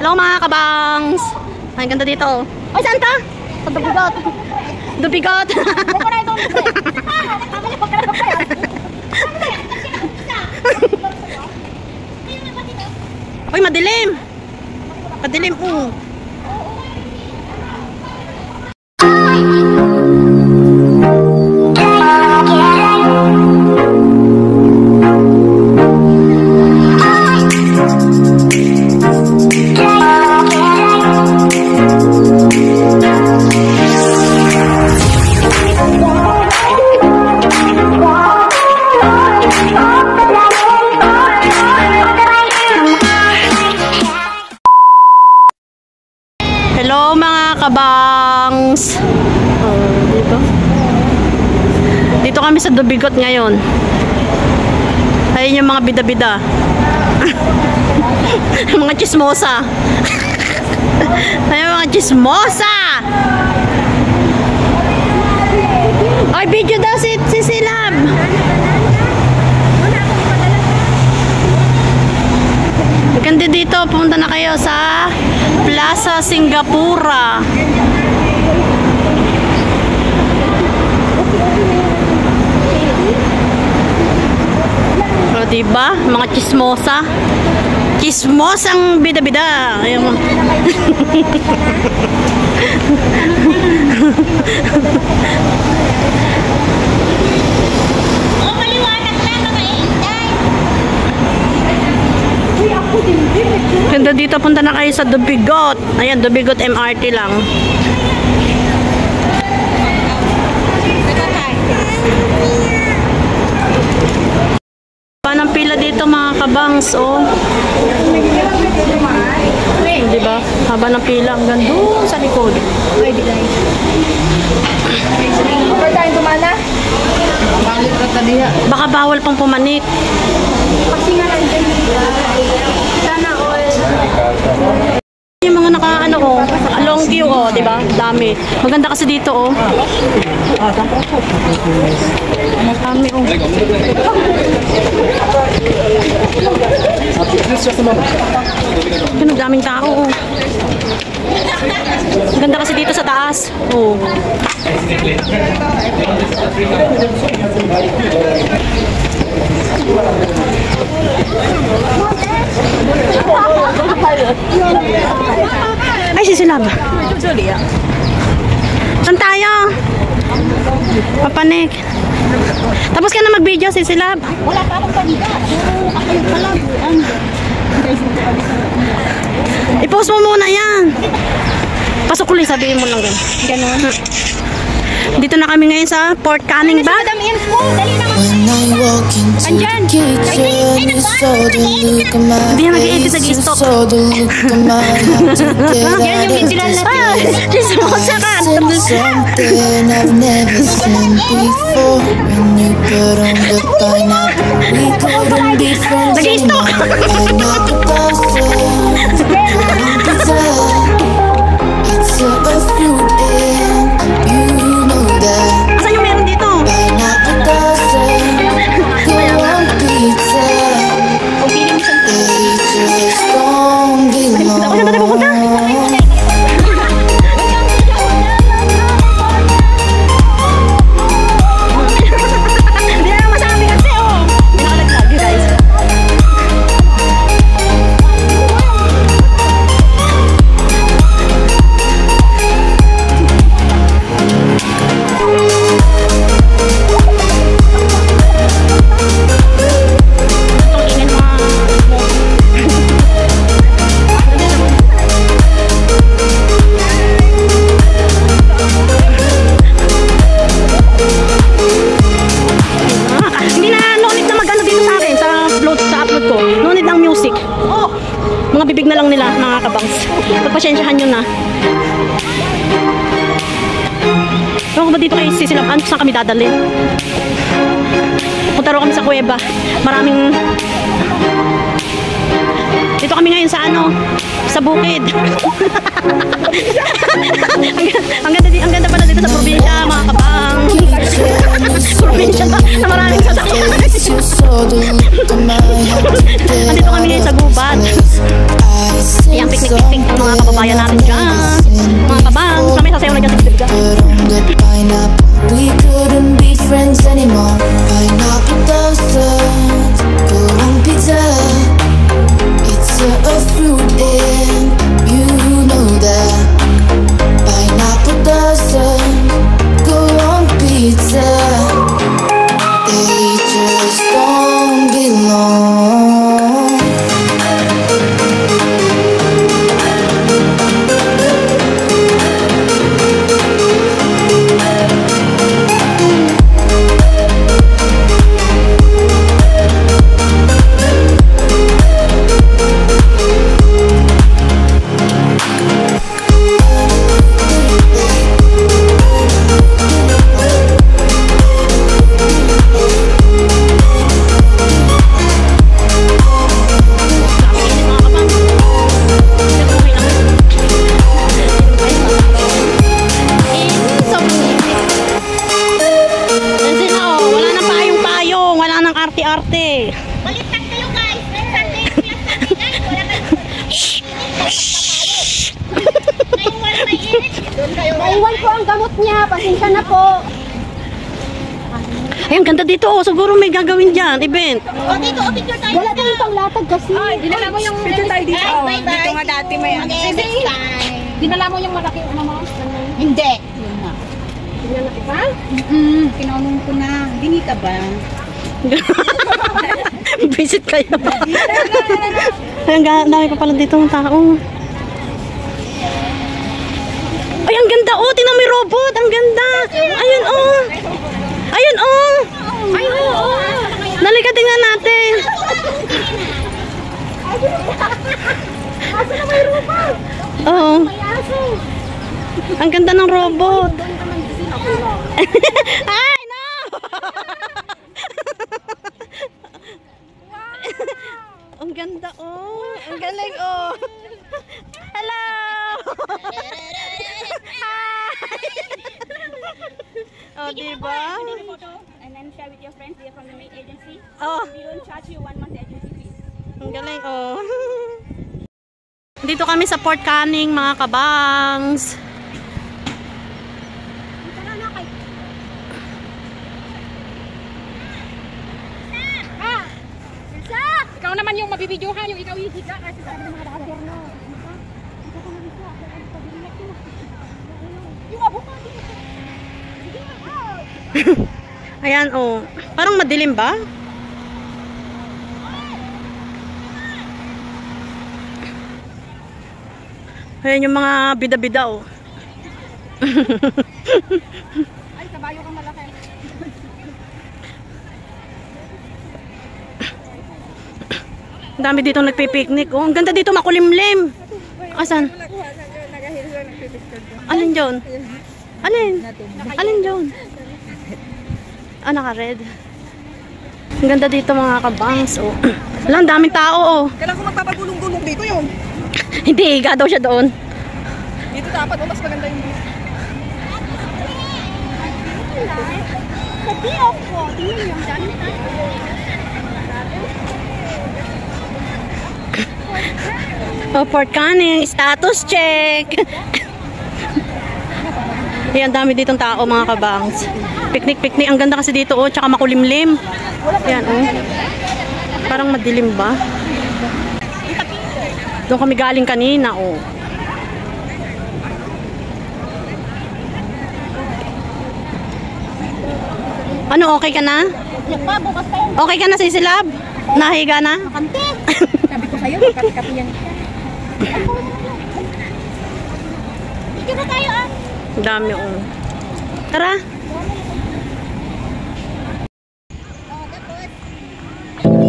Hello mga kabangs! Ay, ganda dito. Ay, saan ka? Sa Dubigot. Dubigot. Uy, madilim. Madilim, Hello mga kabangs. Dito kami sa Dubigot ngayon. Ayun yung mga bida-bida. Mga chismosa. Ayun mga chismosa. Ay, video daw si Silab. Maganda dito, pumunta na kayo sa Plaza Singapura. O, diba? Mga chismosa. Chismosang bida-bida. Ayun mo. Ganda dito, punta na kayo sa Dubigot. Ayan, Dubigot MRT lang. Panang pila dito mga kabangs, oh. Diba? Haba ng pila hanggang doon sa likod. Baka bawal pang pumanik. Yung mga naka-ano ko, long queue ko, diba? Dami. Maganda kasi dito, oh. Dami, oh. Ganun, daming tao, oh. Maganda kasi dito sa taas. Oh. Ay, si Silab. Saan tayo? Papanik. Tapos ka na mag-video, si Silab. Wala pa akong pagida. Ako yung palabuan. I-post mo muna yan. Pasok ulit, sabihin mo lang ganun. Ganon. Dito na kami ngayon sa Port Canning ba? Madam Info, dali naman. Andyan. Hindi na nag-i-edit sa G-Stock. Yan yung indilan natin. Chismosa ka. Nag-i-stock. Asan yung meron dito? Ako saan tayo pupunta? Hindi na masabi kasi, oh. Hindi nakalaglag, you guys. Mga bibig na lang nila, mga kabangs. Pagpasensyahan nyo na. Ewan ko ba dito kay Sisilab? Saan kami dadalhin? Punta rin kami sa kuweba. Maraming... Dito kami ngayon sa ano? Sa bukid. Ang ganda pala dito sa probinsya, mga kabangs. Probinsya na maraming sasakyan. Nandito kami ngayon sa gubat. Ayan, picnic. kababayan natin dyan. Mga kabang, kami sasayaw na dyan sa Pilipinas. But on the pineapple, we couldn't be friends anymore. Pineapple doesn't go on pizza. It's a fruit and you know that. Pineapple doesn't go on pizza. They just don't belong. Arte-arte. Baliktad kayo guys. Sunday plus Sunday guys. Wala kayong wala mainit. Naiwan ko ang gamot niya. Pasensya na po. Ay, ang ganda dito. Oh. Siguro may gagawin dyan. Event. O dito, picture tayo. Wala din itong latag kasi. Ay, dinala mo yung picture tayo dito. Ay, bye-bye. Dito nga dati may dinala mo yung malaki mo. Hindi. Yun na. Ha? Kinanong ko na. Dinita ba? Visit kayo. Ay, ang dami pa pala dito ng tao. Ay, ang ganda. Oh, tingnan mo yung robot. Ang ganda. Ayun, oh. Ayun, oh. Ay, oo. Nalika, tingnan natin. Aso na may robot. Oo. May aso. Ang ganda ng robot. Ay, no! Ang ganda, oh. Ang galing, oh. Hello! Hi! Oh, diba? And then share with your friends. They're from the maid agency. Oh, We don't charge you 1 month agency fees. ang galing, oh. Dito kami sa Port Canning, mga kabangs. Ikaw naman yung mabibidyohan, yung ikaw hihiga kasi sabi ng mga dakader na. Yung abukado. Ayan, oh. Parang madilim ba? Ayan yung mga bida-bida, oh. Ay, kabayo kang malaki. Ang dami dito nagpipiknik, oh. Ang ganda dito, makulimlim. Asan? Alin dyan? Alin? Alin dyan? Ah, naka-red. Ang ganda dito, mga kabangs, oh. Wala, ang daming tao, oh. Kailangan ko magpapagulong-gulong dito yung. Hindi, higa daw siya doon. Dito dapat, mas maganda yung view. Sa diop ko, tingnan yung dami na. Oh, Port Canning, status check. Ayan, dami ditong tao, mga kabangs. Picnic-picnic. Ang ganda kasi dito, oh, tsaka makulimlim. Ayan, oh. Parang madilim ba? Doon kami galing kanina, oh. Ano, okay ka na? Bukas tayo. Okay ka na, Sisilab? Nahiga na? Kante. Sabi ko sa'yo, kapi-kapi yan. Ito na tayo, ah. Ang dami, oh. Tara.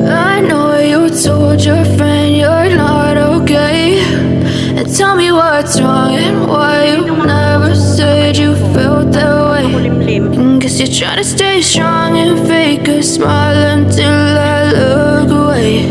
I know you told your friend you're not okay, and tell me what's wrong and why you never said you felt that way. Makulimlim. Guess you're trying to stay strong and fake a smile until I look away.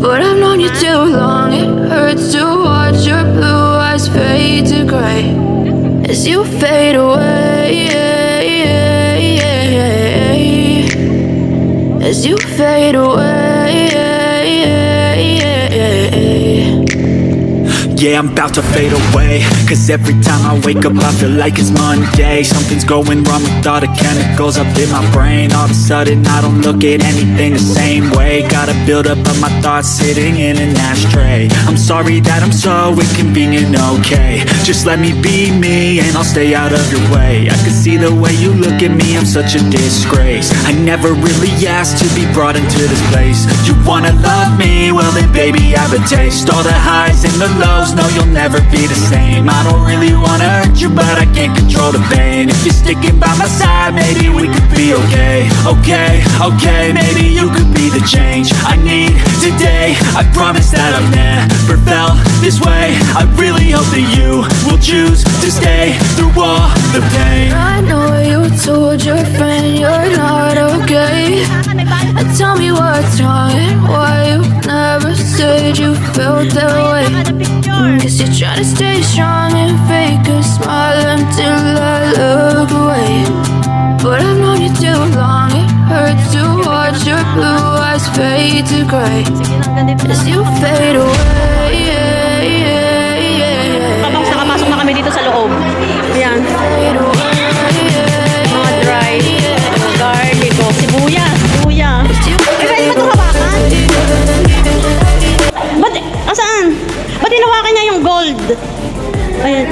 But I've known you too long, it hurts to watch your blue eyes fade to gray as you fade away, as you fade away. Yeah, I'm about to fade away, cause every time I wake up I feel like it's Monday. Something's going wrong with all the chemicals up in my brain. All of a sudden I don't look at anything the same way. Gotta build up of my thoughts sitting in an ashtray. I'm sorry that I'm so inconvenient, okay. Just let me be me and I'll stay out of your way. I can see the way you look at me, I'm such a disgrace. I never really asked to be brought into this place. You wanna love me? Well then baby I have a taste. All the highs and the lows, no you'll never be the same. I don't really wanna hurt you but I can't control the pain. If you're sticking by my side, maybe we could be okay. Okay, maybe you could be the change I need today. I promise that I've never felt this way. I really hope that you will choose to stay through all the pain. I know you told your friend you're not okay. And tell me what's wrong and why you never said you felt that way. Guess you're trying to stay strong and fake a smile until I look away. But I've known you too long, it hurts to watch your blue eyes fade to grey as you fade away. Kabang nakapasok na kami dito sa loob. Ayan. Mga dry garlic o sibuyas. Pwede ba itong hawakan? Ba't? Asaan? Ba't hinawakan niya yung gold? Ayan.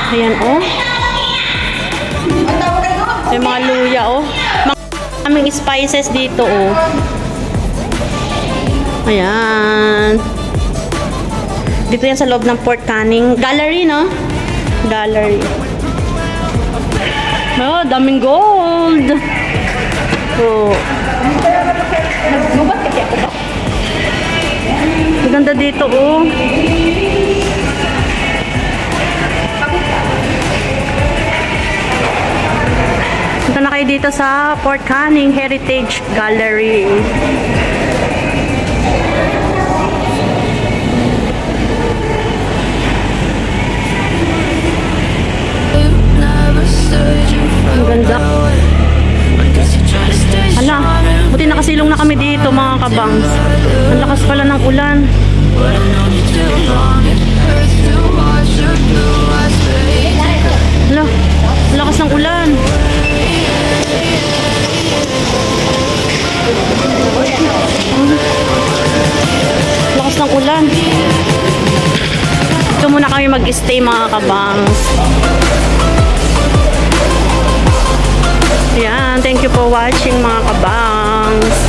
Ayan oh. May mga luya oh. Aming spices dito oh. Ayan. Dito yan sa loob ng Fort Canning Gallery, no? Gallery. Oh, daming gold. Oh. Maganda dito oh. Punta na kayo dito sa Fort Canning Heritage Gallery. Ang ganda. Hala, buti nakasilong na kami dito mga kabangs. Ang lakas pala ng ulan. Hala, lakas ng ulan. Lakas ng ulan. Ito muna kami mag-stay mga kabangs. Yan, thank you for watching mga kabangs.